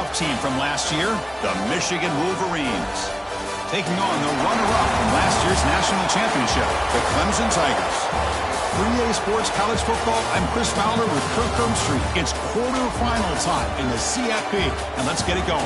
playoff team from last year, the Michigan Wolverines. Taking on the runner-up from last year's national championship, the Clemson Tigers. 3A Sports College Football, I'm Chris Fowler with Kirk Herbstreit. It's quarterfinal time in the CFP, and let's get it going.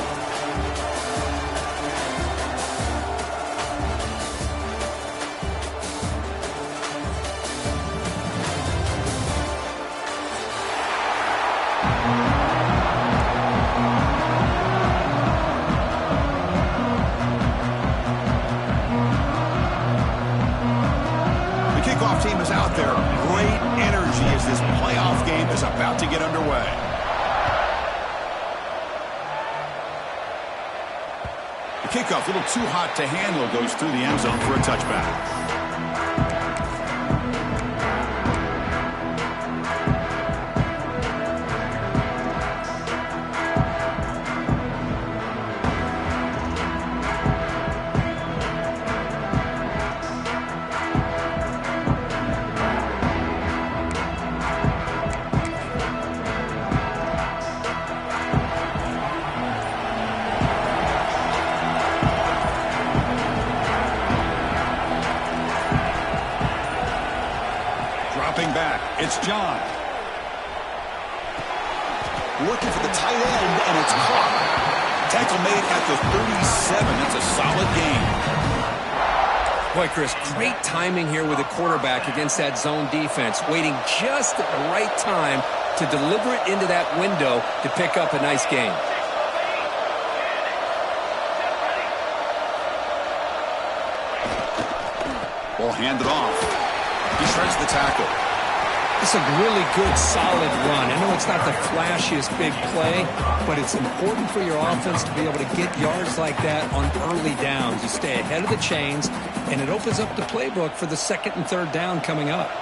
Team is out there. Great energy as this playoff game is about to get underway. The kickoff, a little too hot to handle, goes through the end zone for a touchback. Back, it's John. Looking for the tight end, and it's caught. Tackle made at the 37. It's a solid gain. Boy, Chris, great timing here with the quarterback against that zone defense, waiting just at the right time to deliver it into that window to pick up a nice gain. Ball handed off. He shreds the tackle. It's a really good, solid run. I know it's not the flashiest big play, but it's important for your offense to be able to get yards like that on early downs. You stay ahead of the chains, and it opens up the playbook for the second and third down coming up.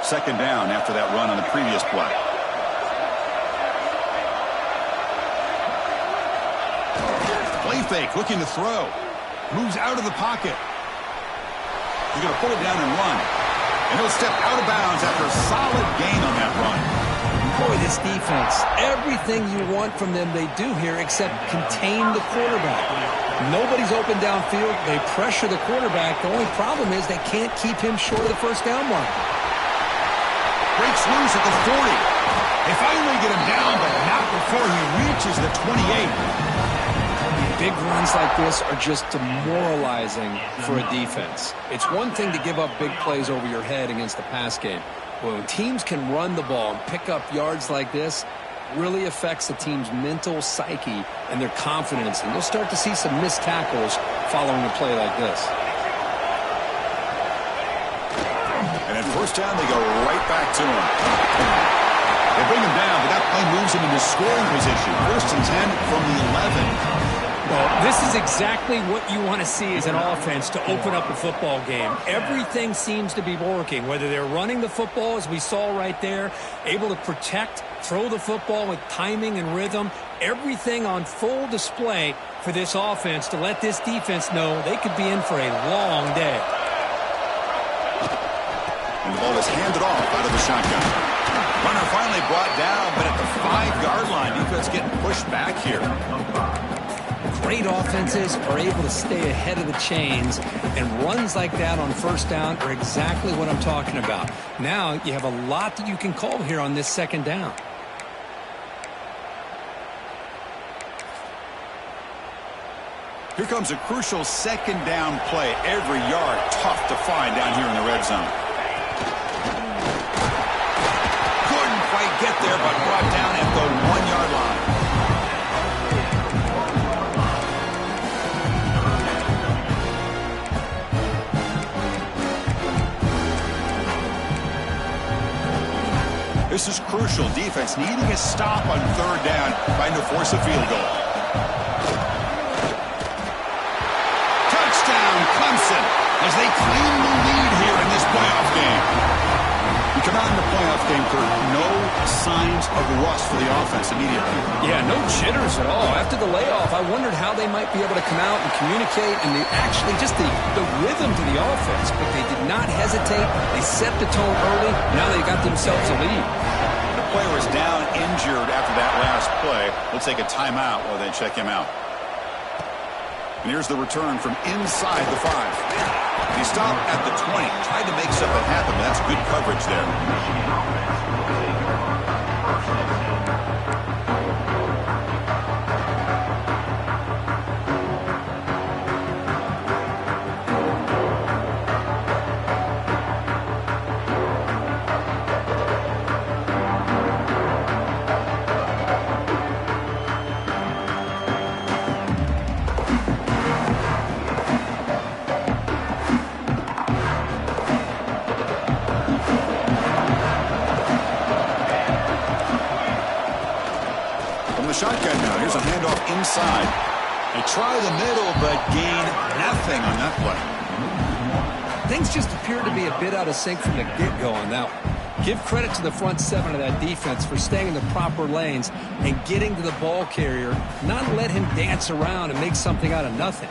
Second down after that run on the previous play. Play fake, looking to throw. Moves out of the pocket. He's going to pull it down and run. And he'll step out of bounds after a solid gain on that run. Boy, this defense, everything you want from them they do here except contain the quarterback. Nobody's open downfield. They pressure the quarterback. The only problem is they can't keep him short of the first down mark. Breaks loose at the 40. They finally get him down, but not before he reaches the 28. Big runs like this are just demoralizing for a defense. It's one thing to give up big plays over your head against the pass game. When teams can run the ball and pick up yards like this, really affects the team's mental psyche and their confidence. And you'll start to see some missed tackles following a play like this. And at first down, they go right back to him. They bring him down, but that play moves him into scoring position. First and 10 from the 11. Well, this is exactly what you want to see as an offense to open up a football game. Everything seems to be working, whether they're running the football, as we saw right there, able to protect, throw the football with timing and rhythm, everything on full display for this offense to let this defense know they could be in for a long day. And the ball is handed off out of the shotgun. Runner finally brought down, but at the 5-yard line, defense getting pushed back here. Great offenses are able to stay ahead of the chains, and runs like that on first down are exactly what I'm talking about. Now you have a lot that you can call here on this second down. Here comes a crucial second down play. Every yard tough to find down here in the red zone. Couldn't quite get there, but brought down at the 1-yard line. This is crucial. Defense needing a stop on third down, trying to force a field goal. Touchdown, Clemson, as they claim the lead here in this playoff game. You come out in the playoff game, Kurt, no signs of rust for the offense immediately. Yeah, no jitters at all. After the layoff, I wondered how they might be able to come out and communicate, and actually just the rhythm to the offense. But they did not hesitate. They set the tone early. Now they got themselves a lead. player is down injured after that last play. We'll take a timeout while they check him out. And here's the return from inside the 5. He stopped at the 20. Tried to make something happen, but that's good coverage there. Shotgun now. Here's a handoff inside. They try the middle, but gain nothing on that play. Things just appear to be a bit out of sync from the get-go on that one. Give credit to the front 7 of that defense for staying in the proper lanes and getting to the ball carrier, not let him dance around and make something out of nothing.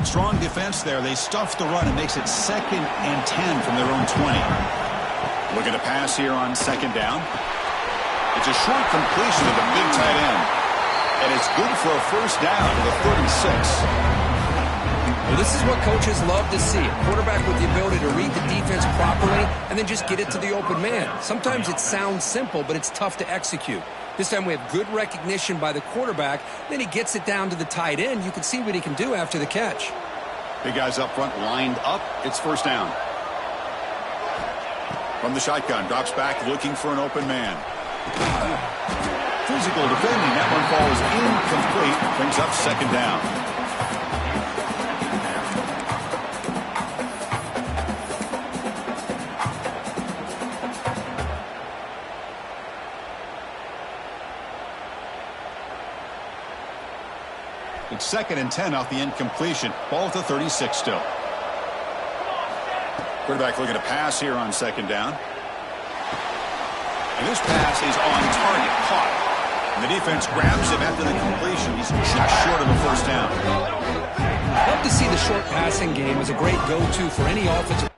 Strong defense there. They stuff the run and makes it 2nd and 10 from their own 20. Look at a pass here on 2nd down. It's a short completion to the big tight end. And it's good for a first down to the 36. Well, this is what coaches love to see. A quarterback with the ability to read the defense properly and then just get it to the open man. Sometimes it sounds simple, but it's tough to execute. This time we have good recognition by the quarterback. Then he gets it down to the tight end. You can see what he can do after the catch. Big guys up front lined up. It's first down. From the shotgun, drops back looking for an open man. Physical defending. That one falls incomplete. Brings up 2nd down. It's 2nd and 10 off the incompletion. Ball at the 36 still. Quarterback looking to pass here on 2nd down. And this pass is on target, caught. And the defense grabs him after the completion. He's just short of a first down. Love to see the short passing game as a great go-to for any offensive.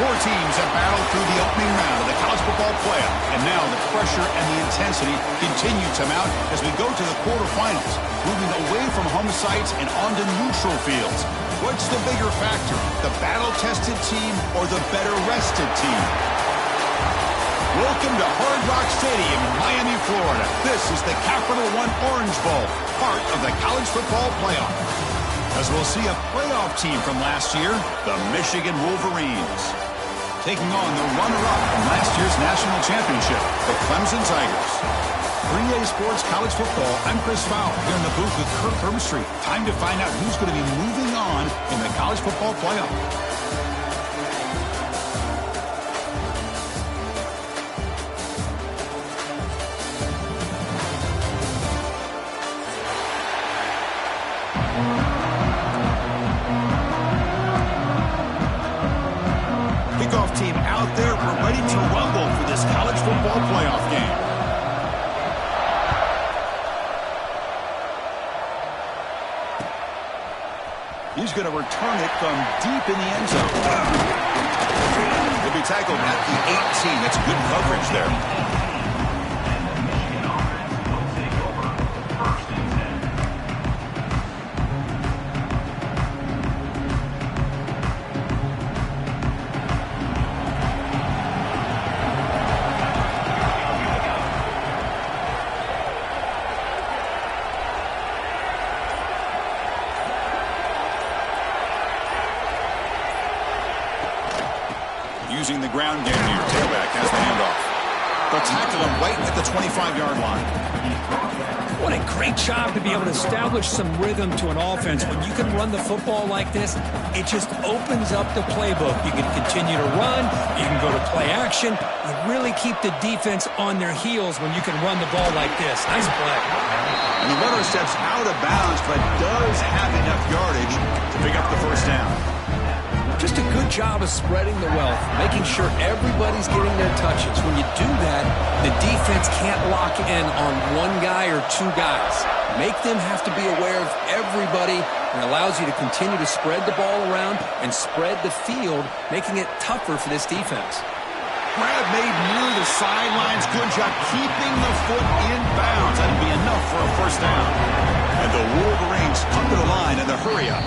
Four teams have battled through the opening round of the college football playoff. And now the pressure and the intensity continue to mount as we go to the quarterfinals, moving away from home sites and onto neutral fields. What's the bigger factor, the battle-tested team or the better-rested team? Welcome to Hard Rock Stadium in Miami, Florida. This is the Capital One Orange Bowl, part of the college football playoff. As we'll see a playoff team from last year, the Michigan Wolverines, taking on the runner-up from last year's national championship, the Clemson Tigers. 3A Sports College Football, I'm Chris Fowler, here in the booth with Kirk Herbstreit. Time to find out who's going to be moving on in the college football playoff. football playoff game. He's going to return it from deep in the end zone. He'll be tackled at the 18. That's good coverage there. Using the ground game here. Tailback has the handoff. They'll tackle him right at the 25-yard line. What a great job to be able to establish some rhythm to an offense. When you can run the football like this, it just opens up the playbook. You can continue to run. You can go to play action. You really keep the defense on their heels when you can run the ball like this. Nice play. And the runner steps out of bounds, but does have enough yardage to pick up the first down. Just a good job of spreading the wealth, making sure everybody's getting their touches. When you do that, the defense can't lock in on one guy or two guys. Make them have to be aware of everybody, and allows you to continue to spread the ball around and spread the field, making it tougher for this defense. Grab made near the sidelines. Good job keeping the foot in bounds. That'd be enough for a first down. And the Wolverines come to the line in the hurry up.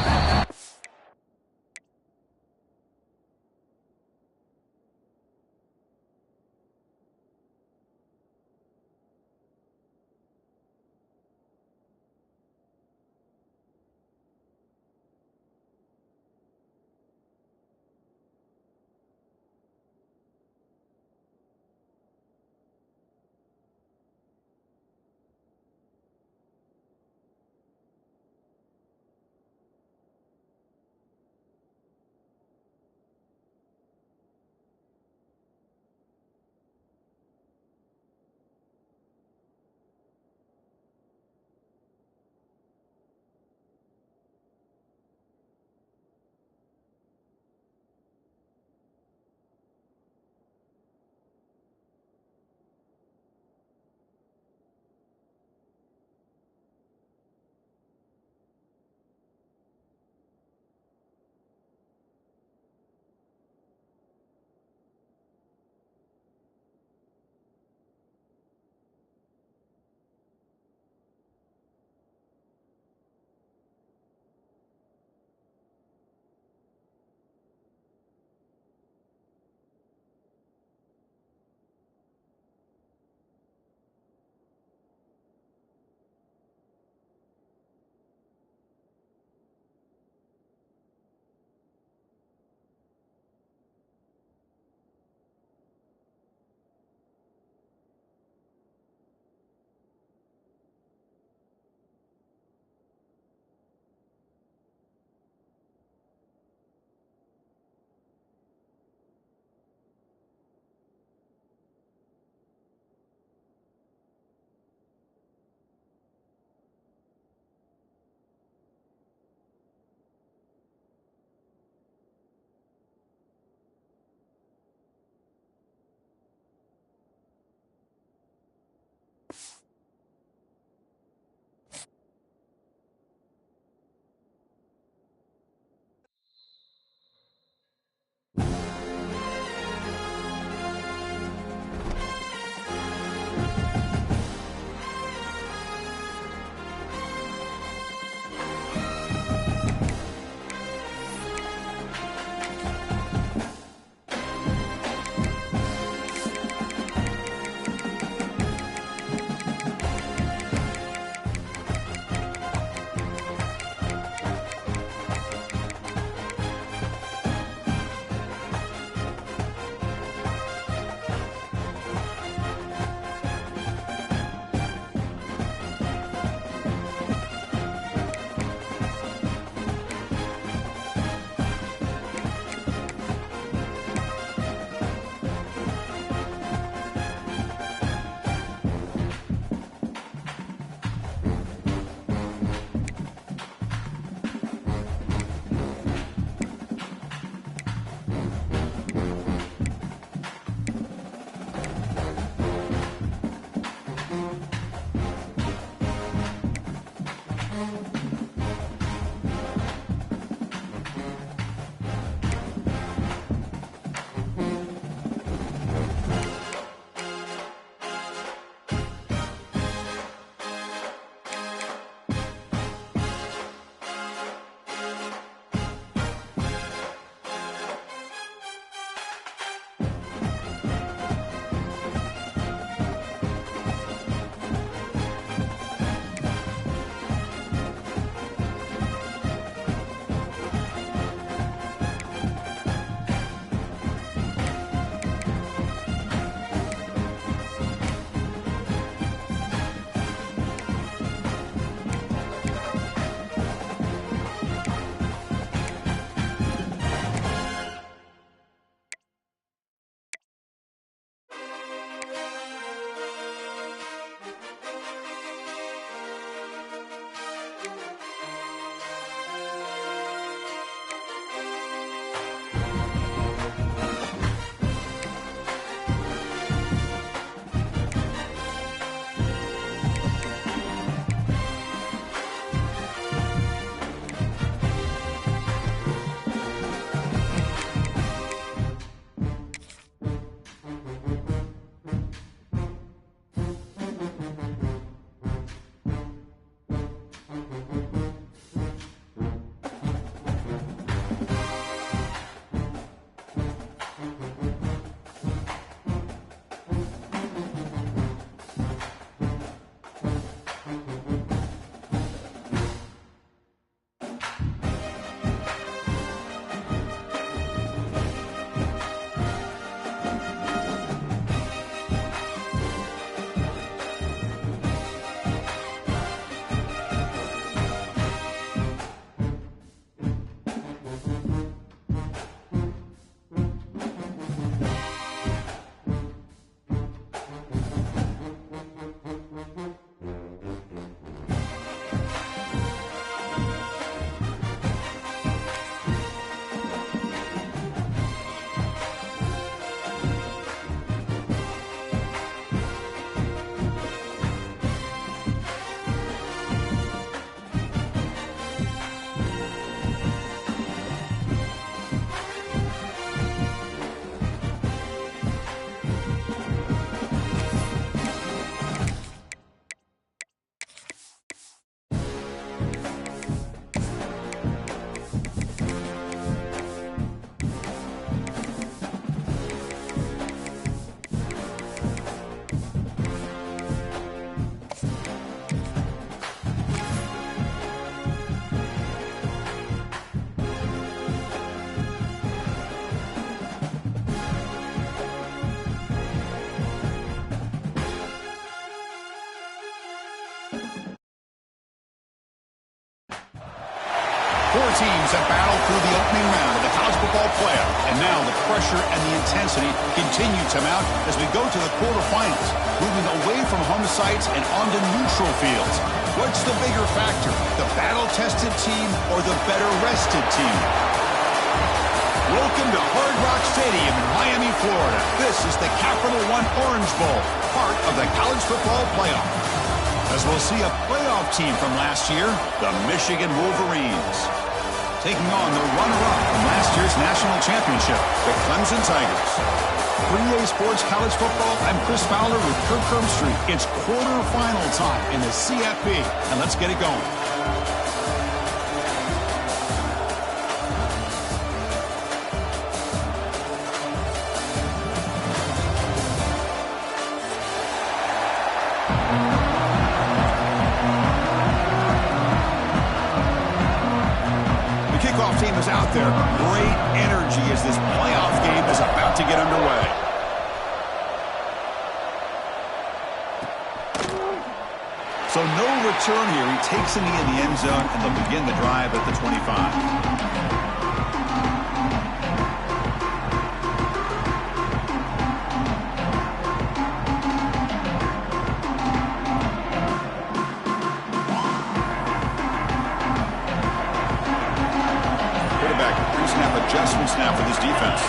Four teams have battled through the opening round of the college football playoff, and now the pressure and the intensity continue to mount as we go to the quarterfinals, moving away from home sites and onto neutral fields. What's the bigger factor, the battle-tested team or the better-rested team? Welcome to Hard Rock Stadium in Miami, Florida. This is the Capital One Orange Bowl, part of the college football playoff. As we'll see a playoff team from last year, the Michigan Wolverines, taking on the runner-up from last year's national championship, the Clemson Tigers. 3A Sports College Football, I'm Chris Fowler with Kirk Herbstreit. It's quarterfinal time in the CFP, and let's get it going. Team is out there. Great energy as this playoff game is about to get underway. So no return here. He takes a knee in the end zone, and they'll begin the drive at the 25. Adjustment snap for this defense.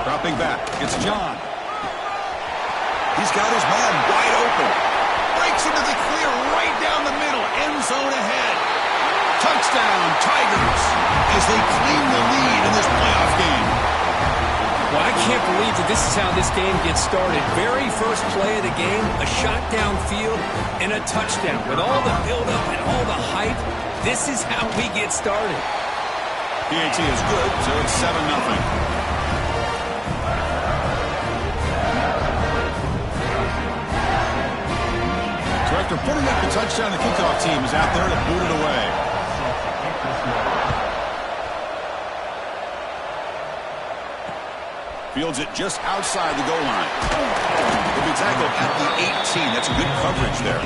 Dropping back. It's John. He's got his man wide open. Breaks into the clear right down the middle. End zone ahead. Touchdown, Tigers, as they claim the lead in this playoff game. Well, I can't believe that this is how this game gets started. Very first play of the game, a shot downfield and a touchdown. With all the buildup and all the hype, this is how we get started. PAT is good, so it's 7-0. So after putting up the touchdown, the kickoff team is out there to boot it away. Fields it just outside the goal line. He'll be tackled at the 18. That's good coverage there.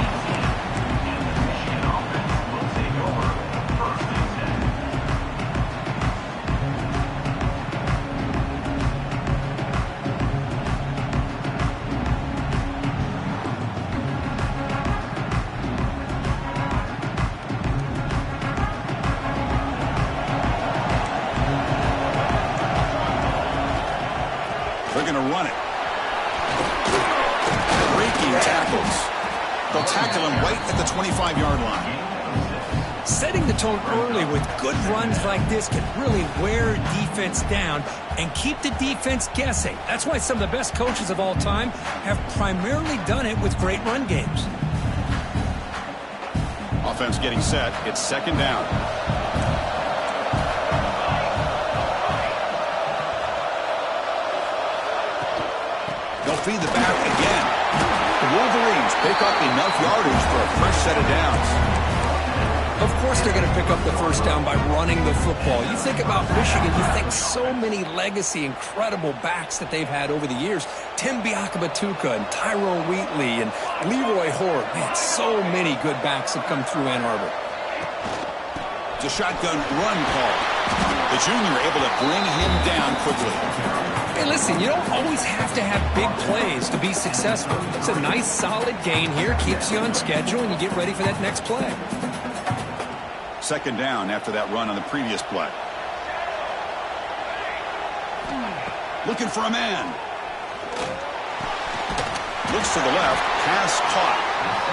They're going to run it. Breaking tackles. They'll tackle him right at the 25-yard line. Setting the tone early with good runs like this can really wear defense down and keep the defense guessing. That's why some of the best coaches of all time have primarily done it with great run games. Offense getting set. It's second down. They'll feed the back again. The Wolverines pick up enough yardage for a fresh set of downs. Of course they're going to pick up the first down by running the football. You think about Michigan, you think so many legacy, incredible backs that they've had over the years. Tim Biakabatuka and Tyrone Wheatley and Leroy Horde. Man, so many good backs have come through Ann Arbor. It's a shotgun run call. The junior able to bring him down quickly. Hey, listen, you don't always have to have big plays to be successful. It's a nice, solid gain here. Keeps you on schedule, and you get ready for that next play. Second down after that run on the previous play. Looking for a man. Looks to the left. Pass caught.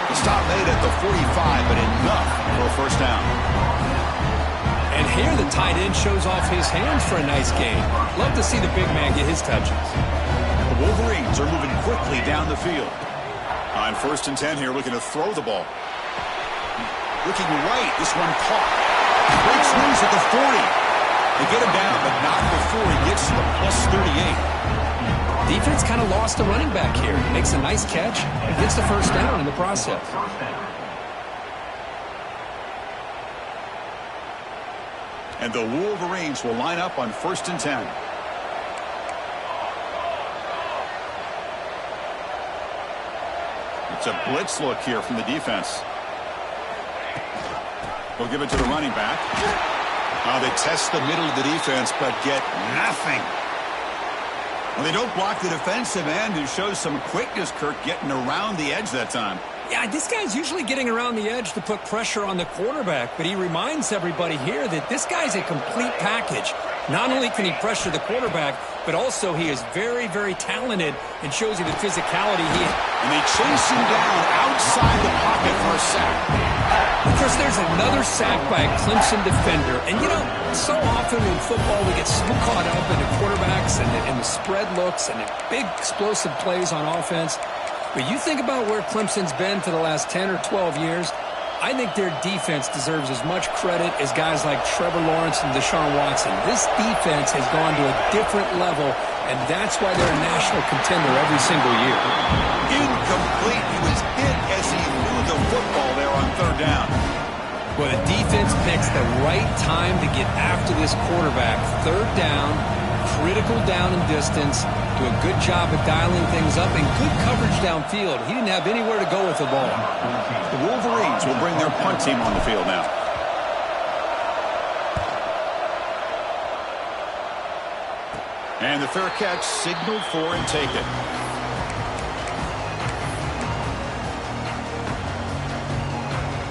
The stop made at the 45, but enough for a first down. And here the tight end shows off his hands for a nice gain. Love to see the big man get his touches. The Wolverines are moving quickly down the field. On 1st and 10 here, looking to throw the ball. Looking right, this one caught. Breaks loose at the 40. They get him down, but not before he gets to the +38. Defense kind of lost the running back here. Makes a nice catch and gets the first down in the process. And the Wolverines will line up on 1st and 10. It's a blitz look here from the defense. They'll give it to the running back. They test the middle of the defense, but get nothing. Well, they don't block the defensive end, who shows some quickness, Kirk, getting around the edge that time. Yeah, this guy's usually getting around the edge to put pressure on the quarterback, but he reminds everybody here that this guy's a complete package. Not only can he pressure the quarterback, but also he is very, very talented and shows you the physicality he has. And they chase him down outside the pocket for a sack. Of course, there's another sack by a Clemson defender. And, you know, so often in football we get so caught up in the quarterbacks and the spread looks and the big explosive plays on offense. But you think about where Clemson's been for the last 10 or 12 years, I think their defense deserves as much credit as guys like Trevor Lawrence and Deshaun Watson. This defense has gone to a different level, and that's why they're a national contender every single year. Incomplete. He was hit as he threw the football there on third down. Well, the defense picks the right time to get after this quarterback. Third down, critical down and distance, do a good job of dialing things up, and good coverage downfield. He didn't have anywhere to go with the ball. The Wolverines will bring their punt team on the field now. And the fair catch signaled for and taken.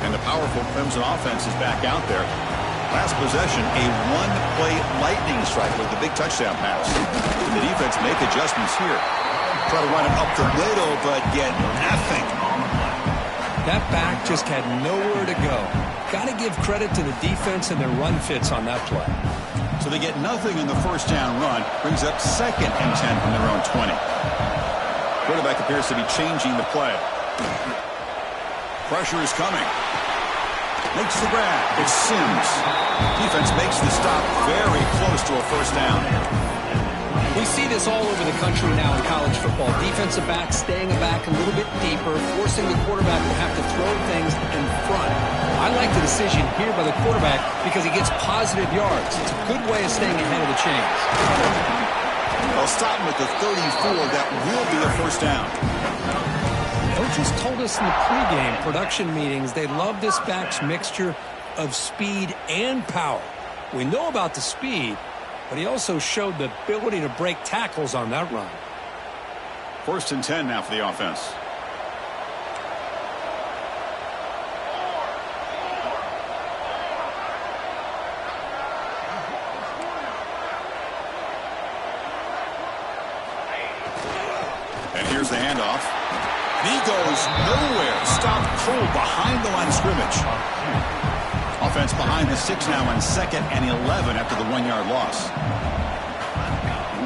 And the powerful Clemson offense is back out there. Last possession, a one-play lightning strike with the big touchdown pass. The defense make adjustments here. Try to run it up the middle, but get nothing. That back just had nowhere to go. Got to give credit to the defense and their run fits on that play. So they get nothing in the first down run. Brings up 2nd and 10 from their own 20. Quarterback appears to be changing the play. Pressure is coming. Makes the grab. It's Sims. Defense makes the stop very close to a first down. We see this all over the country now in college football. Defensive backs staying back a little bit deeper, forcing the quarterback to have to throw things in front. I like the decision here by the quarterback because he gets positive yards. It's a good way of staying ahead of the chains. They'll stop him at the 34. That will be a first down. Coaches told us in the pregame production meetings they love this back's mixture of speed and power. We know about the speed, but he also showed the ability to break tackles on that run. 1st and 10 now for the offense. And here's the handoff. He goes nowhere. Stopped cold behind the line of scrimmage. Offense behind the 6 now on 2nd and 11 after the 1-yard loss.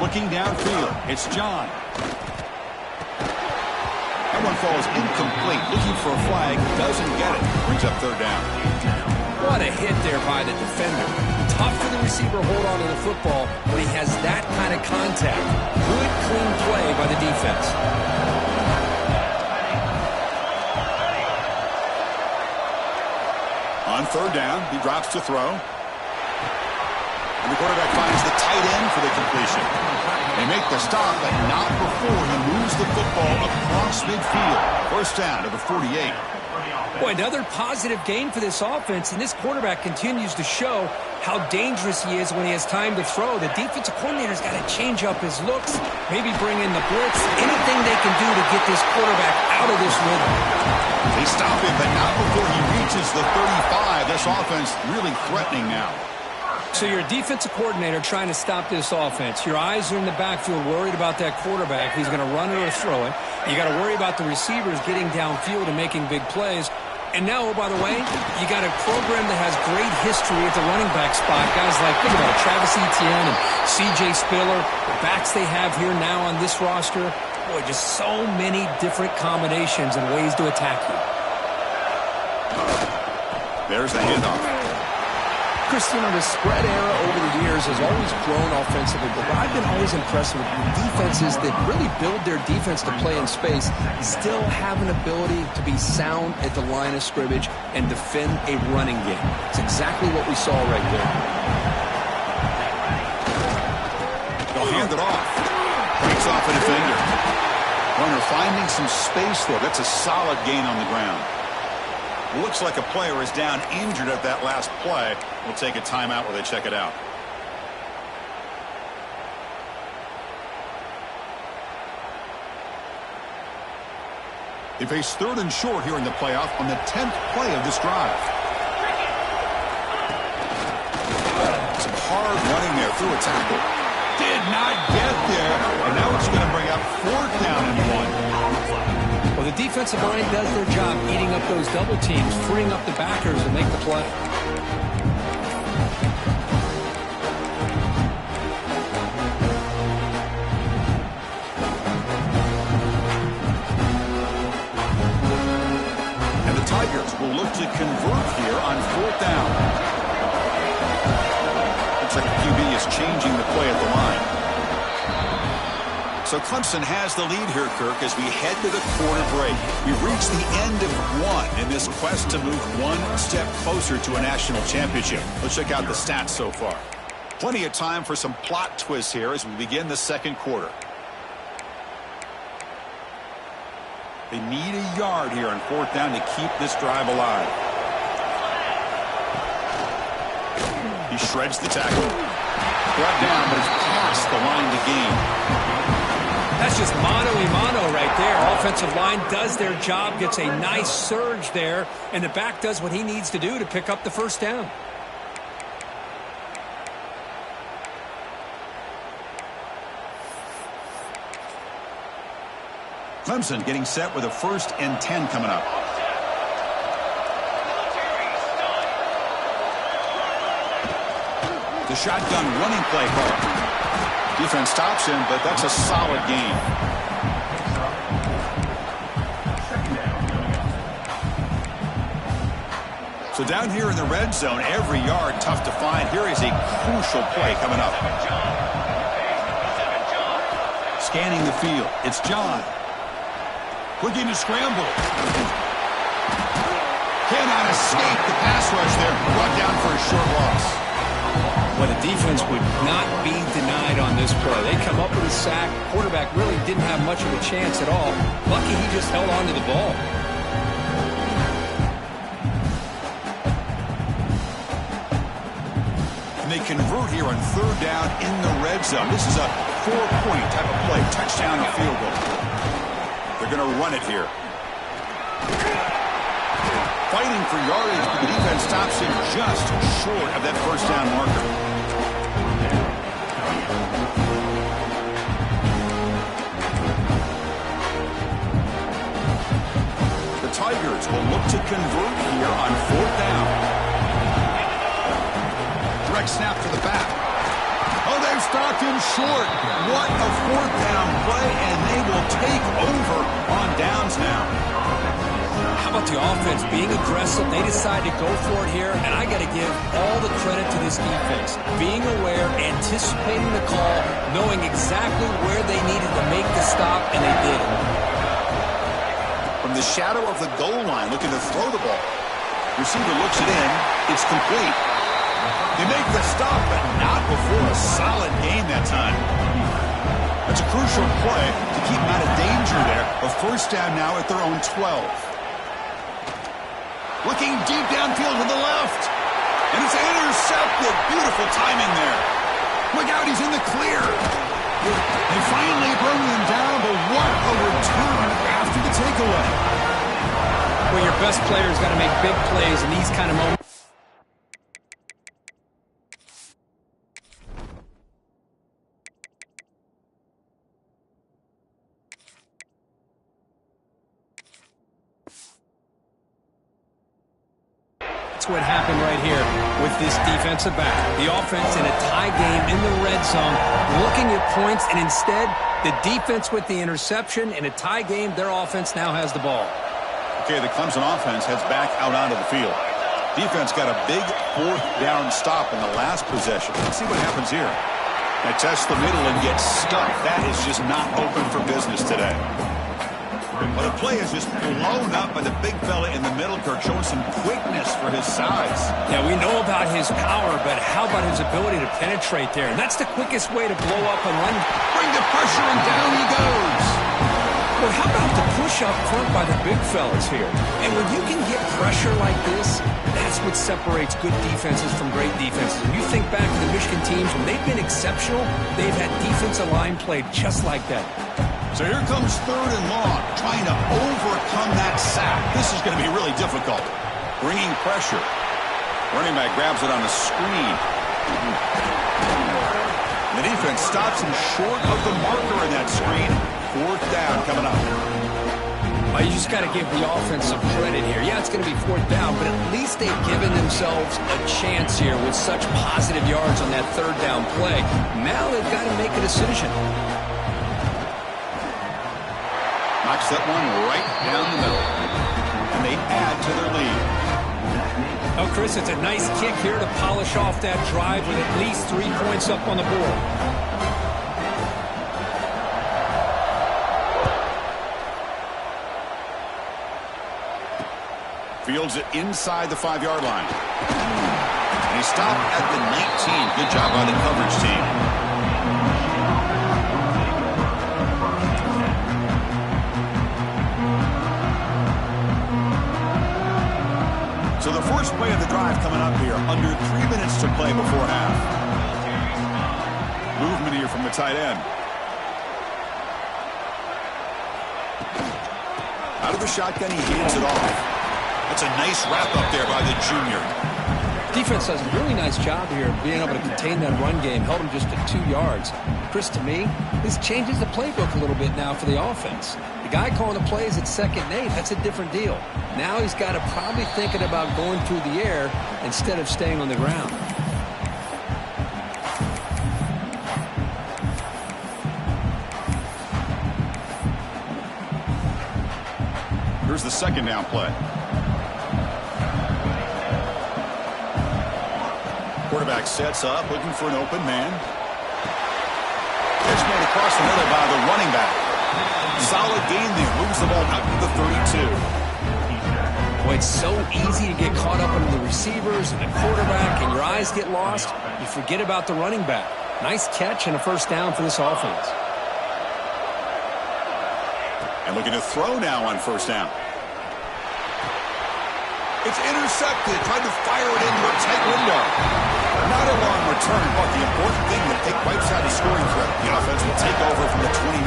Looking downfield, it's John. That one falls incomplete. Looking for a flag, doesn't get it. Brings up 3rd down. What a hit there by the defender. Tough for the receiver to hold on to the football when he has that kind of contact. Good, clean play by the defense. On 3rd down, he drops to throw. And the quarterback finds the tight end for the completion. They make the stop, but not before he moves the football across midfield. 1st down to the 48. Boy, another positive gain for this offense, and this quarterback continues to show how dangerous he is when he has time to throw. The defensive coordinator's got to change up his looks, maybe bring in the blitz, anything they can do to get this quarterback out of this rhythm. They stop him, but not before he reaches the 35. This offense really threatening now. So you're a defensive coordinator trying to stop this offense. Your eyes are in the backfield worried about that quarterback. He's going to run it or throw it. You got to worry about the receivers getting downfield and making big plays. And now, oh, by the way, you got a program that has great history at the running back spot. Guys like, think about it, Travis Etienne and C.J. Spiller, the backs they have here now on this roster. Boy, just so many different combinations and ways to attack you. There's the handoff. Chris, you know, the spread era over the years has always grown offensively, but what I've been always impressed with defenses that really build their defense to play in space still have an ability to be sound at the line of scrimmage and defend a running game. It's exactly what we saw right there. They'll hand it off. Breaks off a defender. Runner finding some space there. That's a solid gain on the ground. Looks like a player is down injured at that last play. We'll take a timeout while they check it out. They face 3rd and short here in the playoff on the 10th play of this drive. Some hard running there through a tackle. Did not get there, and now it's going to bring up 4th down and 1. Well, the defensive line does their job eating up those double teams, freeing up the backers to make the play. And the Tigers will look to convert here on 4th down. Looks like the QB is changing the play at the line. So Clemson has the lead here, Kirk, as we head to the quarter break. We've reached the end of one in this quest to move one step closer to a national championship. Let's check out the stats so far. Plenty of time for some plot twists here as we begin the second quarter. They need a yard here on 4th down to keep this drive alive. He shreds the tackle. Brought down, but it's past the line to gain. That's just mano-a-mano right there. Offensive line does their job, gets a nice surge there, and the back does what he needs to do to pick up the 1st down. Clemson getting set with a 1st and 10 coming up. The shotgun running play call. Defense stops him, but that's a solid gain. So down here in the red zone, every yard tough to find. Here is a crucial play coming up. Scanning the field. It's John. Looking to scramble. Cannot escape the pass rush there. Brought down for a short loss. Well, the defense would not be denied on this play. They come up with a sack. Quarterback really didn't have much of a chance at all. Lucky he just held on to the ball. And they convert here on 3rd down in the red zone. This is a 4-point type of play. Touchdown or field goal. They're going to run it here. Fighting for yardage, but the defense stops him just short of that 1st down marker. The Tigers will look to convert here on 4th down. Direct snap to the back. Oh, they've stopped him short. What a 4th down play, and they will take over on downs now. How about the offense being aggressive? They decide to go for it here, and I got to give all the credit to this defense. Being aware, anticipating the call, knowing exactly where they needed to make the stop, and they did it. From the shadow of the goal line, looking to throw the ball. Receiver looks it in. It's complete. They make the stop, but not before a solid gain that time. That's a crucial play to keep them out of danger there. A 1st down now at their own 12. Looking deep downfield to the left. And it's intercepted. Beautiful timing there. Look out, he's in the clear. They finally bring him down, but what a return after the takeaway. Well, your best player's got to make big plays in these kind of moments. What happened right here with this defensive back. The offense in a tie game in the red zone, looking at points, and instead, the defense with the interception. In a tie game, their offense now has the ball. Okay, the Clemson offense heads back out onto the field. Defense got a big 4th down stop in the last possession. Let's see what happens here. They test the middle and get stuck. That is just not open for business today. Well, the play is just blown up by the big fella in the middle, Kirk, showing some quickness for his size. Yeah, we know about his power, but how about his ability to penetrate there? And that's the quickest way to blow up and run. Bring the pressure, and down he goes. Well, how about the push up front by the big fellas here? And when you can get pressure like this, that's what separates good defenses from great defenses. When you think back to the Michigan teams, when they've been exceptional, they've had defensive line played just like that. So here comes 3rd and long, trying to overcome that sack. This is going to be really difficult. Bringing pressure. Running back grabs it on the screen. The defense stops him short of the marker in that screen. 4th down coming up. Well, you just got to give the offense some credit here. Yeah, it's going to be 4th down, but at least they've given themselves a chance here with such positive yards on that 3rd down play. Now they've got to make a decision. Knocks that one right down the middle. And they add to their lead. Oh, Chris, it's a nice kick here to polish off that drive with at least 3 points up on the board. Fields it inside the 5-yard line. And he stopped at the 19. Good job by the coverage team. So the first play of the drive coming up here. Under 3 minutes to play before half. Movement here from the tight end. Out of the shotgun, he hands it off. That's a nice wrap up there by the junior. Defense does a really nice job here of being able to contain that run game. Held him just to 2 yards. Chris, to me, this changes the playbook a little bit now for the offense. The guy calling the plays at 2nd and 8, that's a different deal. Now he's got to probably thinking about going through the air instead of staying on the ground. Here's the 2nd down play. Quarterback sets up, looking for an open man. Pitch made across the middle by the running back. Solid gain there. Moves the ball out to the 32. Boy, it's so easy to get caught up under the receivers and the quarterback, and your eyes get lost. You forget about the running back. Nice catch and a 1st down for this offense. And looking to throw now on 1st down. It's intercepted. Tried to fire it into a tight window. Not a long return, but the important thing that they wipes out a scoring threat. The offense will take over from the 29.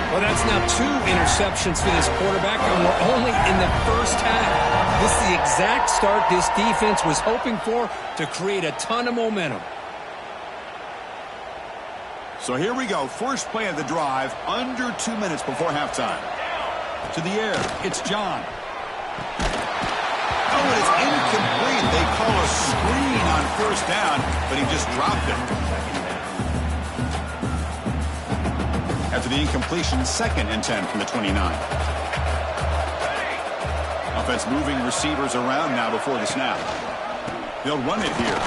Well, that's now 2 interceptions for this quarterback, and we're only in the 1st half. This is the exact start this defense was hoping for to create a ton of momentum. So here we go. First play of the drive, under 2 minutes before halftime. To the air, it's John. Oh, and it's incomplete. They call a screen on 1st down, but he just dropped it. After the incompletion, 2nd and 10 from the 29. Offense moving receivers around now before the snap. They'll run it here.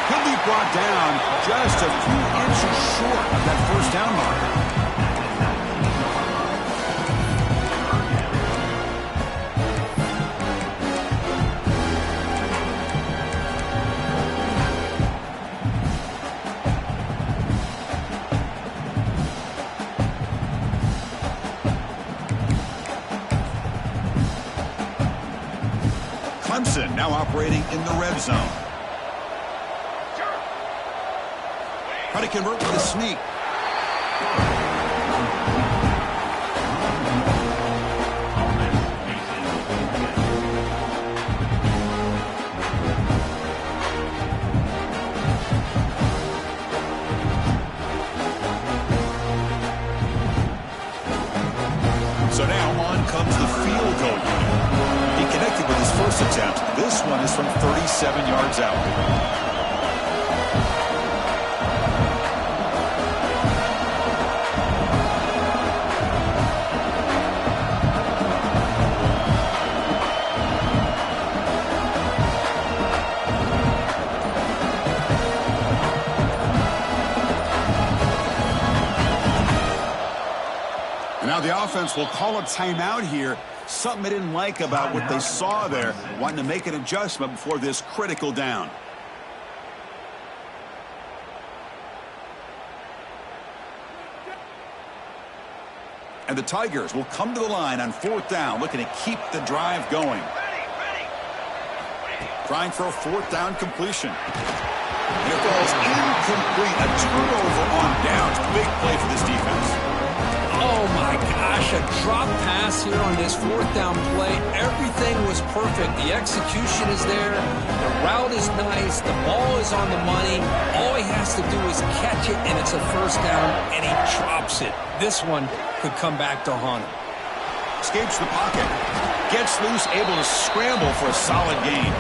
He'll be brought down just a few inches short of that 1st down marker. Clemson now operating in the red zone. Try to convert with a sneak. So now on comes the field goal unit. He connected with his first attempt. This one is from 37 yards out. Now the offense will call a timeout here. Something they didn't like about what they saw there. Wanting to make an adjustment before this critical down. And the Tigers will come to the line on 4th down, looking to keep the drive going. Trying for a 4th down completion. And it falls incomplete. A turnover on downs. Big play for this defense. Oh, my gosh. A drop pass here on this 4th down play. Everything was perfect. The execution is there. The route is nice. The ball is on the money. All he has to do is catch it, and it's a 1st down, and he drops it. This one could come back to haunt him. Escapes the pocket. Gets loose, able to scramble for a solid gain.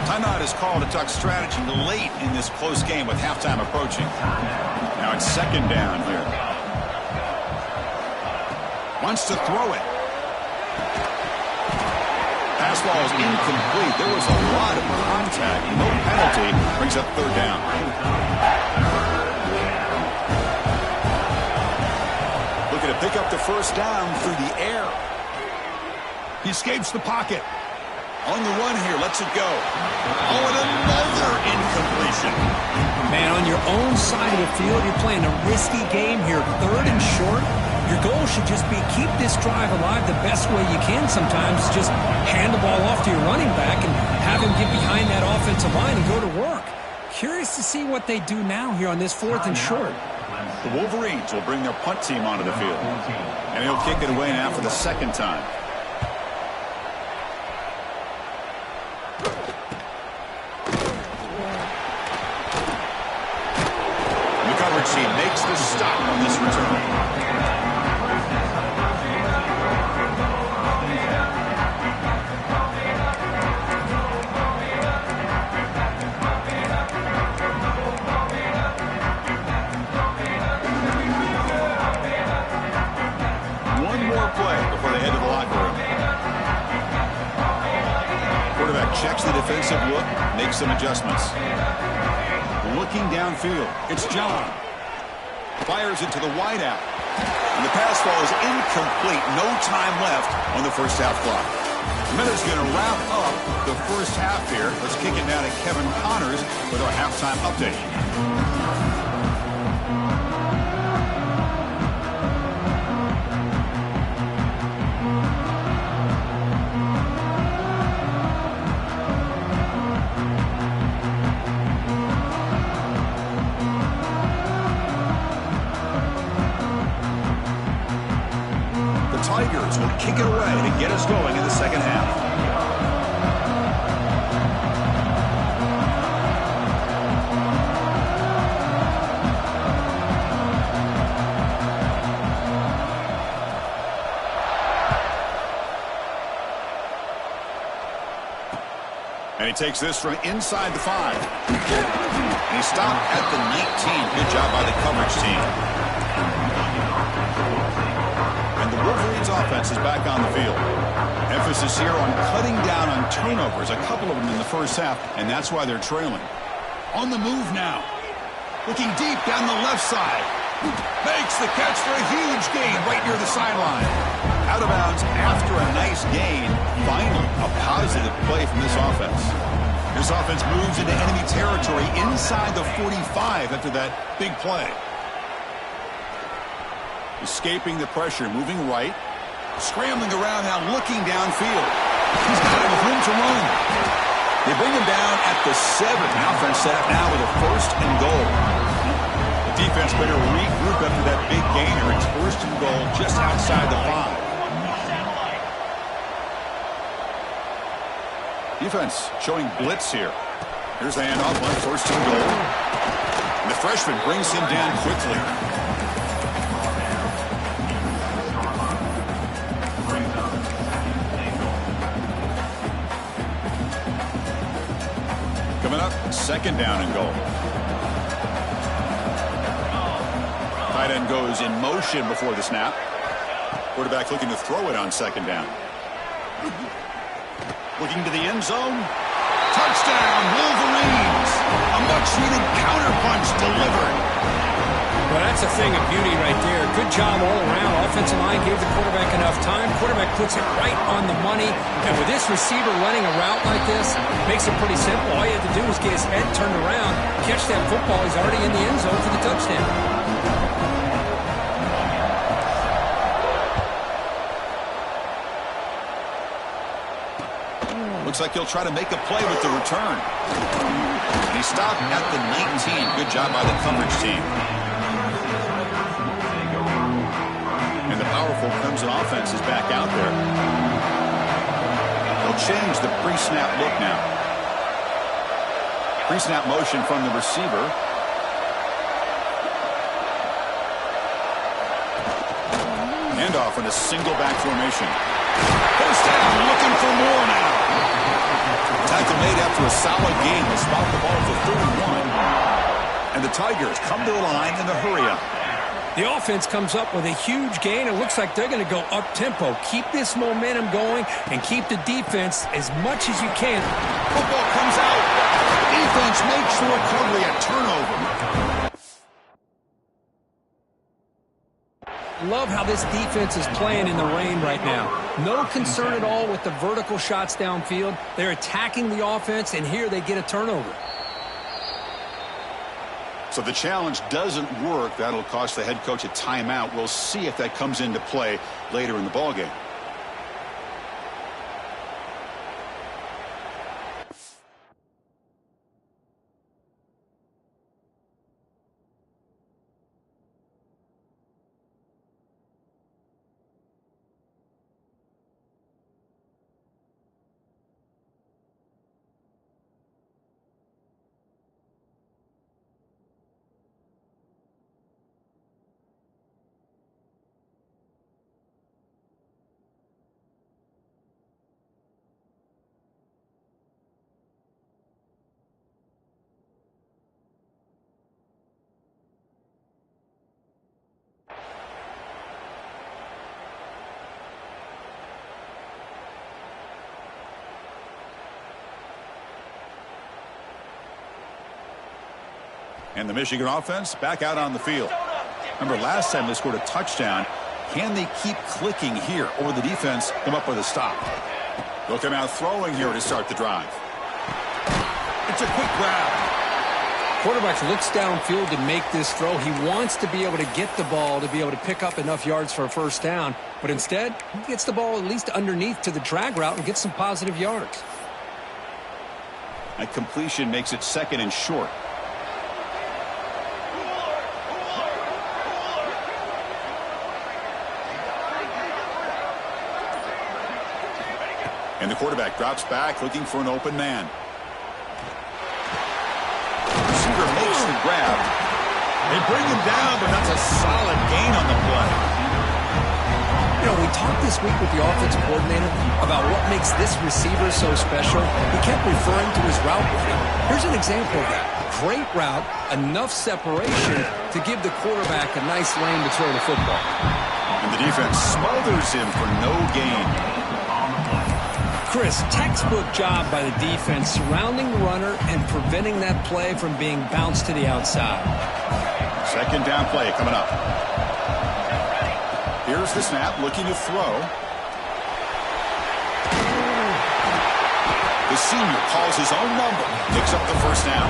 Timeout is called to duck strategy late in this close game with halftime approaching. Now it's 2nd down here. Wants to throw it. Pass ball is incomplete. There was a lot of contact. No penalty. Brings up 3rd down. Looking to pick up the 1st down through the air. He escapes the pocket. On the run here, lets it go. Oh, and another incompletion. Man, on your own side of the field, you're playing a risky game here. 3rd and short. Your goal should just be keep this drive alive the best way you can sometimes. Just hand the ball off to your running back and have him get behind that offensive line and go to work. Curious to see what they do now here on this 4th and short. The Wolverines will bring their punt team onto the field. And he'll kick it away now for the 2nd time. The coverage team makes the stop on this return. Checks the defensive look, makes some adjustments. Looking downfield, it's John. Fires it to the wideout. And the pass ball is incomplete. No time left on the 1st half clock. The Miners going to wrap up the 1st half here. Let's kick it now to Kevin Connors with our halftime update. Tigers will kick it away to get us going in the 2nd half. And he takes this from inside the 5. And he stopped at the 19. Good job by the coverage team. The Wolverines offense is back on the field. Emphasis here on cutting down on turnovers, a couple of them in the 1st half, and that's why they're trailing. On the move now. Looking deep down the left side. Makes the catch for a huge gain right near the sideline. Out of bounds after a nice gain. Finally, a positive play from this offense. This offense moves into enemy territory inside the 45 after that big play. Escaping the pressure, moving right. Scrambling around now, looking downfield. He's got it with room to run. They bring him down at the 7. The offense set up now with a 1st and goal. The defense better regroup after that big gainer. It's 1st and goal just outside the 5. Defense showing blitz here. Here's the handoff on 1st and goal. And the freshman brings him down quickly. Coming up, 2nd down and goal. Tight end goes in motion before the snap. Quarterback looking to throw it on 2nd down. Looking to the end zone. Touchdown, Wolverines! A much-needed counterpunch delivered. Well, that's a thing of beauty right there. Good job all around. Offensive line gave the quarterback enough time. Quarterback puts it right on the money. And with this receiver running a route like this, makes it pretty simple. All you have to do is get his head turned around, catch that football. He's already in the end zone for the touchdown. Looks like he'll try to make a play with the return. And he stopped at the 19. Good job by the coverage team. And the powerful Clemson offense is back out there. They'll change the pre-snap look now. Pre-snap motion from the receiver. Handoff in a single back formation. First down, looking for more now. Tackle made after a solid gain. They spot the ball for 31. And the Tigers come to the line in the hurry-up. The offense comes up with a huge gain. It looks like they're going to go up-tempo. Keep this momentum going and keep the defense as much as you can. Football comes out. Defense makes the recovery, a turnover. Love how this defense is playing in the rain right now. No concern at all with the vertical shots downfield. They're attacking the offense, and here they get a turnover. So the challenge doesn't work. That'll cost the head coach a timeout. We'll see if that comes into play later in the ballgame. And the Michigan offense back out on the field. Remember, last time they scored a touchdown. Can they keep clicking here, or will the defense come up with a stop? They'll come out throwing here to start the drive. It's a quick grab. Quarterback looks downfield to make this throw. He wants to be able to get the ball to be able to pick up enough yards for a first down. But instead, he gets the ball at least underneath to the drag route and gets some positive yards. That completion makes it second and short. And the quarterback drops back looking for an open man. Receiver makes the grab. They bring him down, but that's a solid gain on the play. You know, we talked this week with the offensive coordinator about what makes this receiver so special. He kept referring to his route running. Here's an example of that. Great route, enough separation to give the quarterback a nice lane to throw the football. And the defense smothers him for no gain. Chris, textbook job by the defense surrounding the runner and preventing that play from being bounced to the outside. Second down play coming up. Here's the snap, looking to throw. The senior calls his own number, picks up the first down.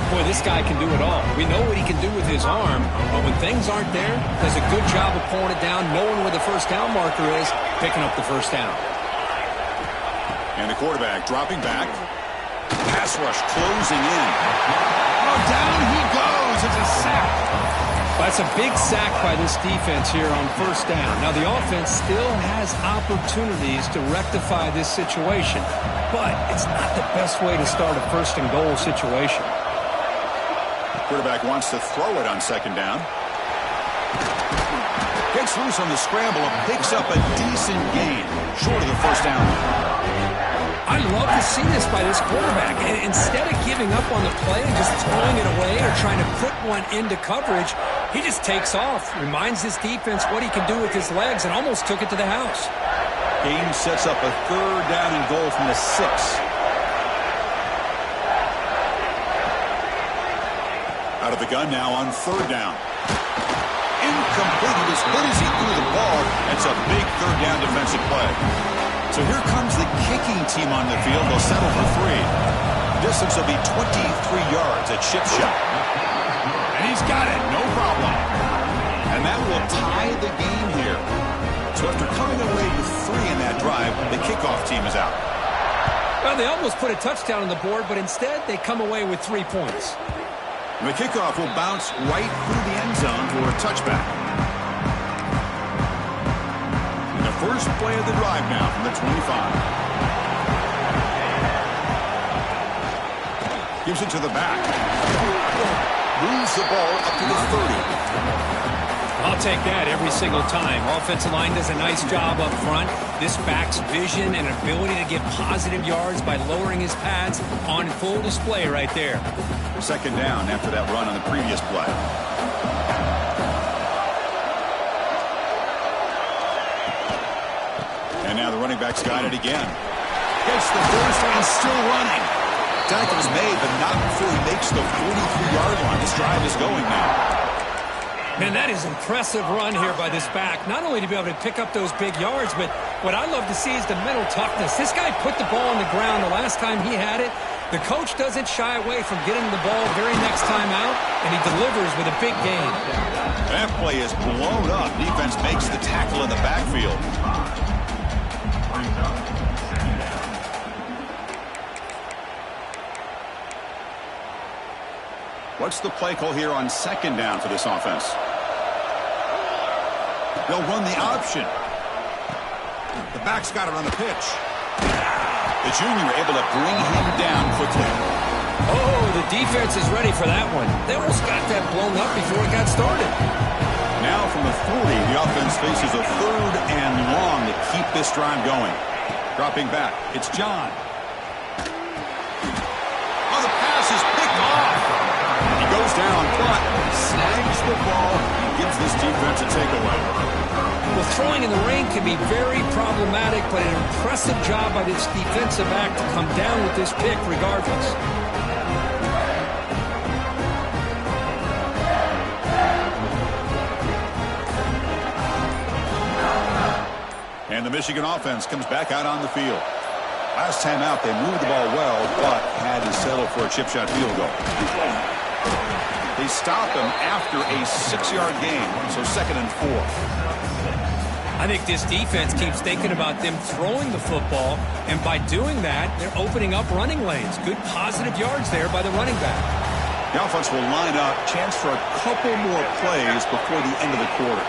Boy, this guy can do it all. We know what he can do with his arm, but when things aren't there, does a good job of pulling it down, knowing where the first down marker is, picking up the first down. And the quarterback dropping back. Pass rush closing in. Oh, down he goes. It's a sack. That's a big sack by this defense here on first down. Now, the offense still has opportunities to rectify this situation, but it's not the best way to start a first and goal situation. Quarterback wants to throw it on second down. Gets loose on the scramble and picks up a decent gain, short of the first down. I love to see this by this quarterback. And instead of giving up on the play and just throwing it away or trying to put one into coverage, he just takes off, reminds his defense what he can do with his legs, and almost took it to the house. Game sets up a third down and goal from the 6. Out of the gun now on third down. Incomplete. He was hit as he threw the ball. That's a big third down defensive play. So here comes the kicking team on the field. They'll settle for 3. Distance will be 23 yards at chip shot. And he's got it. No problem. And that will tie the game here. So after coming away with 3 in that drive, the kickoff team is out. Well, they almost put a touchdown on the board, but instead they come away with 3 points. The kickoff will bounce right through the end zone for a touchback. And the first play of the drive now from the 25. Gives it to the back. Moves the ball up to the 30. I'll take that every single time. Offensive line does a nice job up front. This back's vision and ability to get positive yards by lowering his pads on full display right there. Second down after that run on the previous play. And now the running back's got it again. Gets the first and still running. Tackle's made, but not before he makes the 43-yard line. This drive is going now. Man, that is impressive run here by this back. Not only to be able to pick up those big yards, but what I love to see is the mental toughness. This guy put the ball on the ground the last time he had it. The coach doesn't shy away from getting the ball very next time out, and he delivers with a big gain. That play is blown up. Defense makes the tackle in the backfield. What's the play call here on second down for this offense? They'll run the option. The back's got it on the pitch. The junior able to bring him down quickly. Oh, the defense is ready for that one. They almost got that blown up before it got started. Now from the 40, the offense faces a third and long to keep this drive going. Dropping back, it's John. Oh, the pass is picked off. He goes down, but snags the ball and gives this defense a takeaway. Well, throwing in the rain can be very problematic, but an impressive job by this defensive back to come down with this pick regardless. And the Michigan offense comes back out on the field. Last time out, they moved the ball well, but had to settle for a chip shot field goal. They stop him after a 6-yard gain, so 2nd and 4. I think this defense keeps thinking about them throwing the football, and by doing that, they're opening up running lanes. Good positive yards there by the running back. The offense will line up, chance for a couple more plays before the end of the quarter.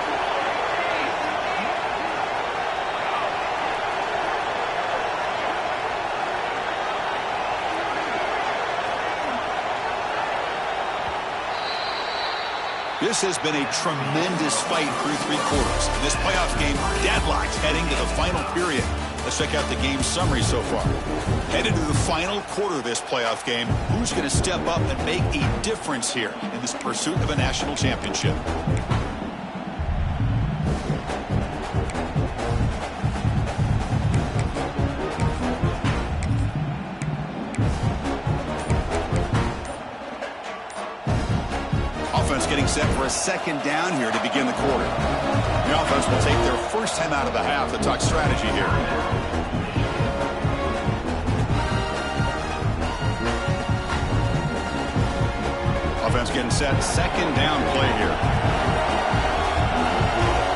This has been a tremendous fight through 3 quarters. And this playoff game deadlocked heading to the final period. Let's check out the game summary so far. Headed to the final quarter of this playoff game, who's going to step up and make a difference here in this pursuit of a national championship? Getting set for a 2nd down here to begin the quarter. The offense will take their first time out of the half to talk strategy here. Offense getting set, 2nd down play here.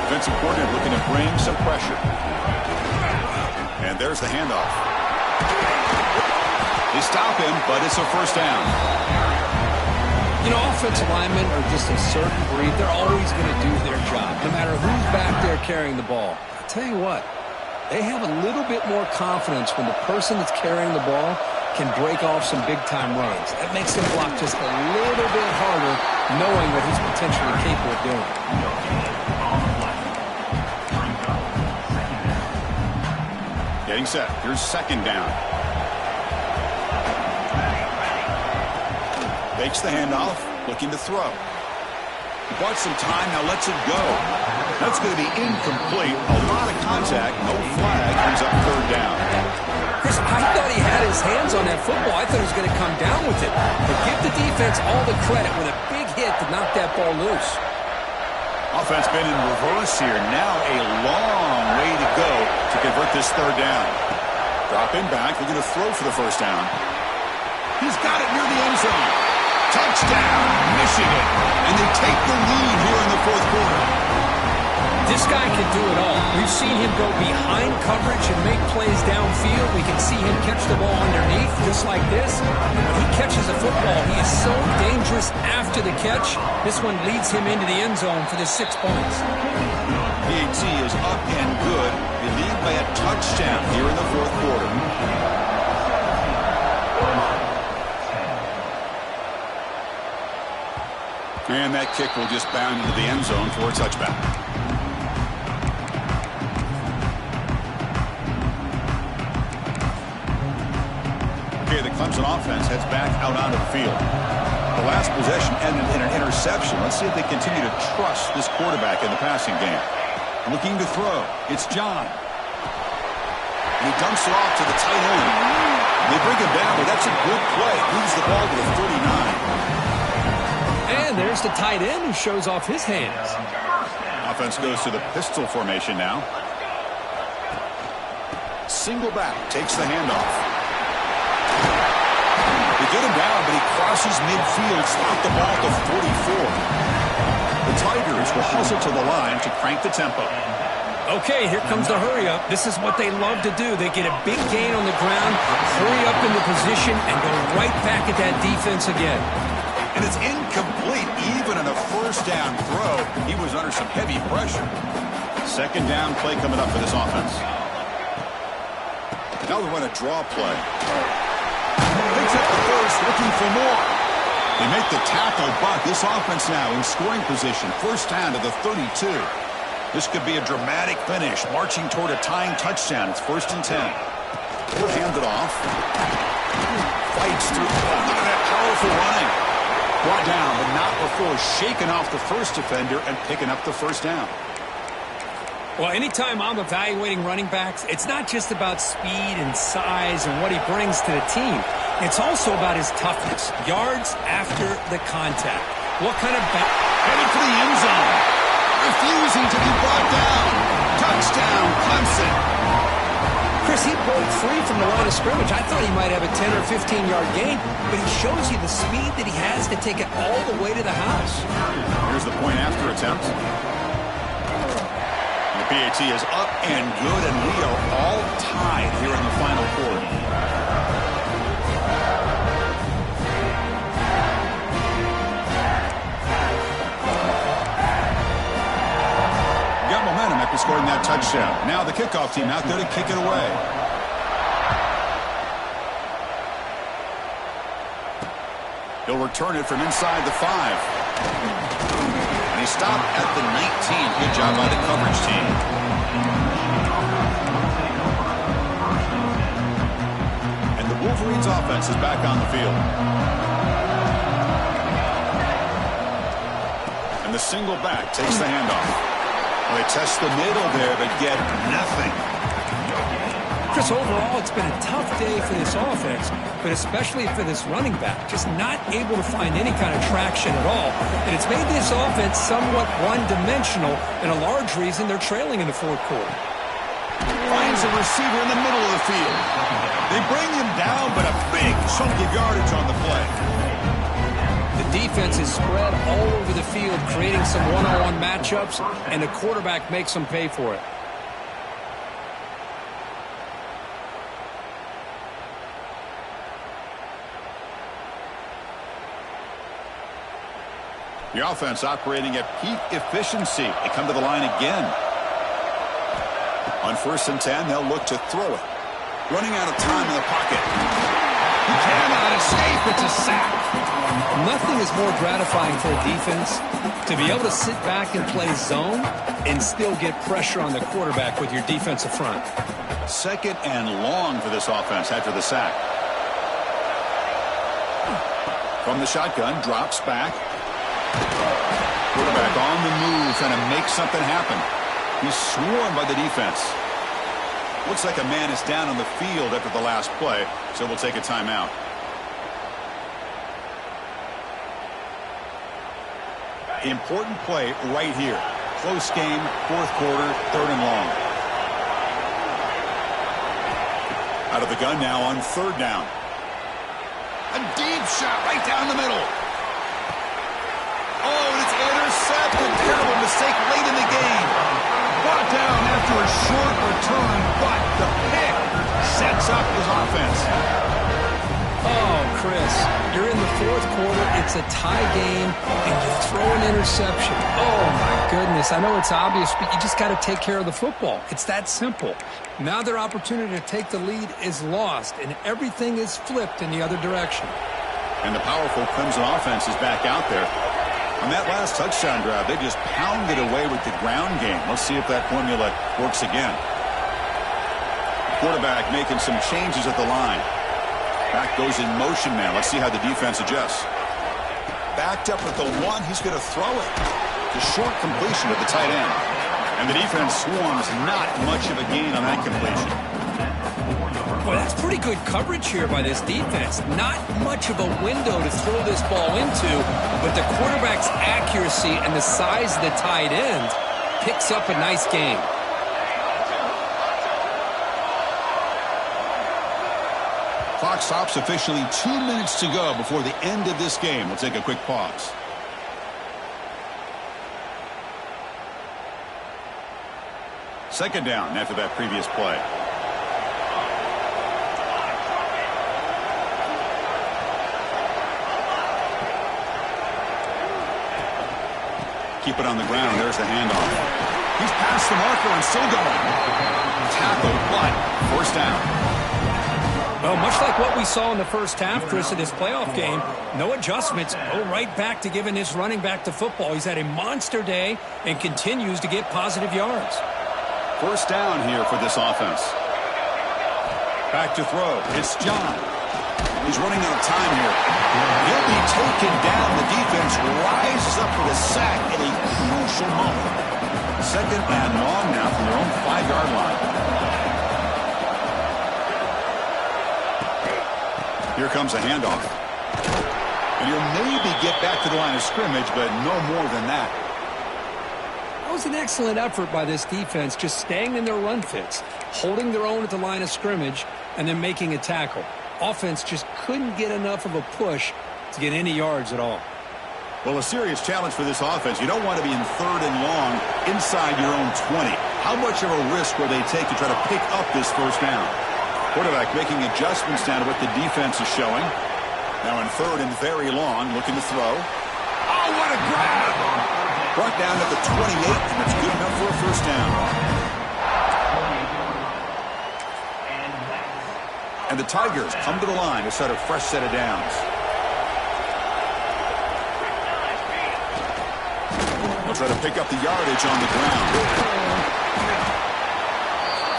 Defensive coordinator looking to bring some pressure. And there's the handoff. They stop him, but it's a first down. You know, offensive linemen are just a certain breed. They're always going to do their job, no matter who's back there carrying the ball. I'll tell you what, they have a little bit more confidence when the person that's carrying the ball can break off some big-time runs. That makes them block just a little bit harder, knowing what he's potentially capable of doing. Getting set. Here's 2nd down. Takes the handoff, looking to throw. Bought some time, now lets it go. That's going to be incomplete. A lot of contact, no flag, brings up 3rd down. Chris, I thought he had his hands on that football. I thought he was going to come down with it. But give the defense all the credit with a big hit to knock that ball loose. Offense been in reverse here. Now a long way to go to convert this 3rd down. Dropping back, looking to throw for the first down. He's got it near the end zone. Touchdown, Michigan. And they take the lead here in the 4th quarter. This guy can do it all. We've seen him go behind coverage and make plays downfield. We can see him catch the ball underneath, just like this. When he catches a football, he is so dangerous after the catch. This one leads him into the end zone for the 6 points. PAT is up and good. They lead by a touchdown here in the fourth quarter. And that kick will just bound into the end zone for a touchback. Okay, the Clemson offense heads back out onto the field. The last possession ended in an interception. Let's see if they continue to trust this quarterback in the passing game. Looking to throw. It's John. And he dumps it off to the tight end. They bring him down, but that's a good play. Moves the ball to the 39. And there's the tight end who shows off his hands. Offense goes to the pistol formation now. Single back takes the handoff. They get him down, but he crosses midfield, stop the ball to 44. The Tigers will hustle to the line to crank the tempo. Okay, here comes the hurry up. This is what they love to do. They get a big gain on the ground, hurry up into position, and go right back at that defense again. And it's incomplete. Even on a first down throw, he was under some heavy pressure. Second down play coming up for this offense. Now they run a draw play. Picks up the first, looking for more. They make the tackle, but this offense now in scoring position. First down to the 32. This could be a dramatic finish, marching toward a tying touchdown. It's 1st and 10. He'll hand it off. Fights through. Oh, look at that powerful running. Brought down, but not before shaking off the first defender and picking up the first down. Well, anytime I'm evaluating running backs, it's not just about speed and size and what he brings to the team. It's also about his toughness, yards after the contact. What kind of back? Headed for the end zone. Refusing to be brought down. Touchdown, Clemson. Chris, he broke free from the line of scrimmage. I thought he might have a 10 or 15-yard gain, but he shows you the speed that he has to take it all the way to the house. Here's the point after attempt. The PAT is up and good, and we are all tied here in the final quarter. Got momentum after scoring that touchdown. Now the kickoff team out there to kick it away. He'll return it from inside the 5. And he stopped at the 19. Good job by the coverage team. And the Wolverines offense is back on the field. And the single back takes the handoff. Well, they test the middle there, but get nothing. Chris, overall, it's been a tough day for this offense, but especially for this running back. Just not able to find any kind of traction at all. And it's made this offense somewhat one-dimensional, and a large reason they're trailing in the fourth quarter. Finds a receiver in the middle of the field. They bring him down, but a big chunk of yardage on the play. The defense is spread all over the field, creating some one-on-one matchups, and the quarterback makes them pay for it. The offense operating at peak efficiency. They come to the line again. On 1st and 10, they'll look to throw it. Running out of time in the pocket. He cannot escape. It's a sack. Nothing is more gratifying for a defense to be able to sit back and play zone and still get pressure on the quarterback with your defensive front. 2nd and long for this offense after the sack. From the shotgun, drops back. Quarterback on the move, trying to make something happen. He's swarmed by the defense. Looks like a man is down on the field after the last play, so we'll take a timeout. Important play right here. Close game, 4th quarter, 3rd and long. Out of the gun now on 3rd down. A deep shot right down the middle. Oh, and it's intercepted. Terrible mistake late in the game. brought down after a short return, but the pick sets up his offense. Oh, Chris, you're in the fourth quarter. It's a tie game, and you throw an interception. Oh, my goodness. I know it's obvious, but you just got to take care of the football. It's that simple. Now their opportunity to take the lead is lost, and everything is flipped in the other direction. And the powerful Clemson offense is back out there. On that last touchdown drive, they just pounded away with the ground game. Let's see if that formula works again. Quarterback making some changes at the line. Back goes in motion now. Let's see how the defense adjusts. Backed up at the one. He's going to throw it. The short completion to the tight end. And the defense swarms. Not much of a gain on that completion. Well, that's pretty good coverage here by this defense. Not much of a window to throw this ball into, but the quarterback's accuracy and the size of the tight end picks up a nice game. Clock stops officially 2 minutes to go before the end of this game. We'll take a quick pause. Second down after that previous play. Keep it on the ground. There's the handoff. He's past the marker and still going. Tackle, but first down. Well, much like what we saw in the first half, Chris, of this playoff game, no adjustments. Go right back to giving his running back to football. He's had a monster day and continues to get positive yards. First down here for this offense. Back to throw. It's John. He's running out of time here. He'll be taken down. The defense rises up for the sack at a crucial moment. Second and long now from their own 5-yard line. Here comes a handoff. And he'll maybe get back to the line of scrimmage, but no more than that. That was an excellent effort by this defense, just staying in their run fits, holding their own at the line of scrimmage, and then making a tackle. Offense just couldn't get enough of a push to get any yards at all. Well, a serious challenge for this offense. You don't want to be in third and long inside your own 20. How much of a risk will they take to try to pick up this first down? Quarterback making adjustments down to what the defense is showing. Now in third and very long, looking to throw. Oh, what a grab! Brought down at the 28, and it's good enough for a first down. And the Tigers come to the line to start a fresh set of downs. They'll try to pick up the yardage on the ground.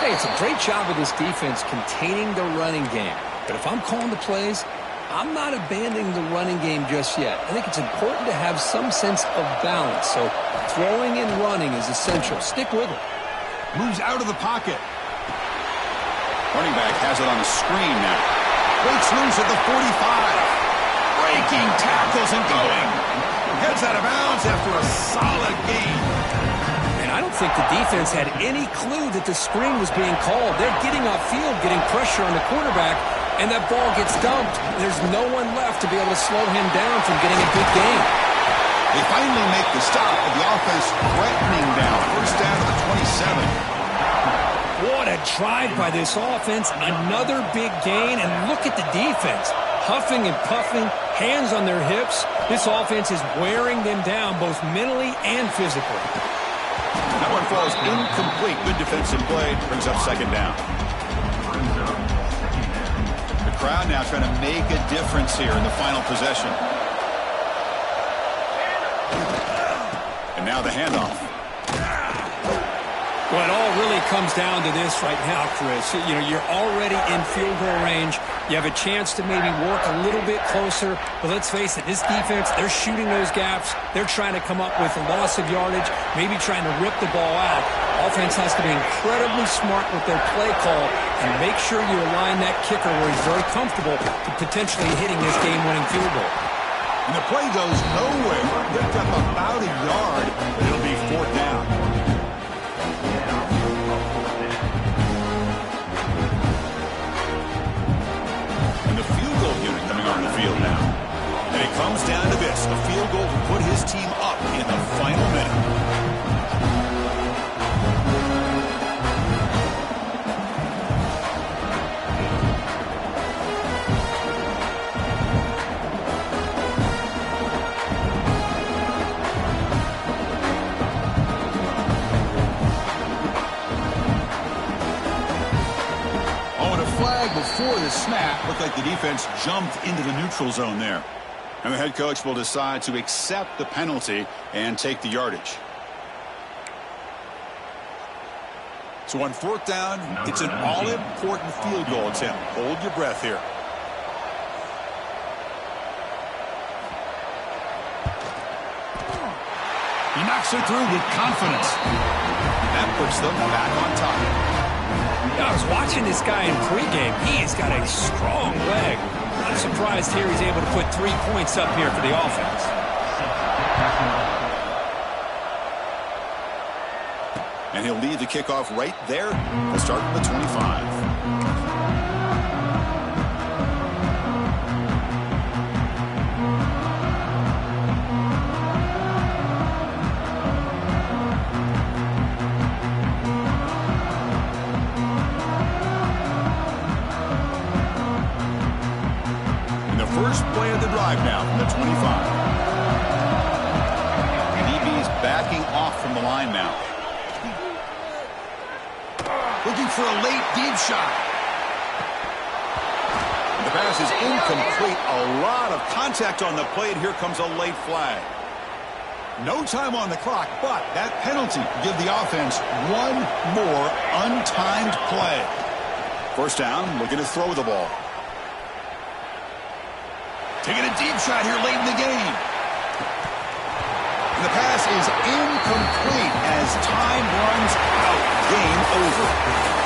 Hey, it's a great job of this defense containing the running game. But if I'm calling the plays, I'm not abandoning the running game just yet. I think it's important to have some sense of balance. So throwing and running is essential. Stick with it. Moves out of the pocket. Running back has it on the screen now. Breaks loose at the 45. Breaking tackles and going. Gets out of bounds after a solid gain. I don't think the defense had any clue that the screen was being called. They're getting off field, getting pressure on the quarterback, and that ball gets dumped. There's no one left to be able to slow him down from getting a good gain. They finally make the stop, with the offense threatening down. First down to the 27. What a drive by this offense. Another big gain, and look at the defense. Huffing and puffing, hands on their hips. This offense is wearing them down both mentally and physically. That one falls incomplete. Good defensive play. Brings up second down. The crowd now trying to make a difference here in the final possession. And now the handoff. Well, it all really comes down to this right now, Chris. You know, you're already in field goal range. You have a chance to maybe work a little bit closer. But let's face it, this defense, they're shooting those gaps. They're trying to come up with a loss of yardage, maybe trying to rip the ball out. Offense has to be incredibly smart with their play call and make sure you align that kicker where he's very comfortable to potentially hitting this game-winning field goal. And the play goes nowhere. Picked up about a yard, but it'll be fourth down. Field now. And it comes down to this, a field goal to put his team up in the final minute. flag before the snap. Looked like the defense jumped into the neutral zone there. And the head coach will decide to accept the penalty and take the yardage. So on fourth down, it's an all-important field goal attempt. Hold your breath here. He knocks it through with confidence. That puts them back on top. I was watching this guy in pregame. He has got a strong leg. Not surprised here he's able to put 3 points up here for the offense. And he'll lead the kickoff right there. We'll start at the 25. First play of the drive now from the 25. DB's backing off from the line now. Looking for a late deep shot. The pass is incomplete. A lot of contact on the play, and here comes a late flag. No time on the clock, but that penalty give the offense one more untimed play. First down, looking to throw the ball. Taking a deep shot here late in the game. And the pass is incomplete as time runs out. Game over.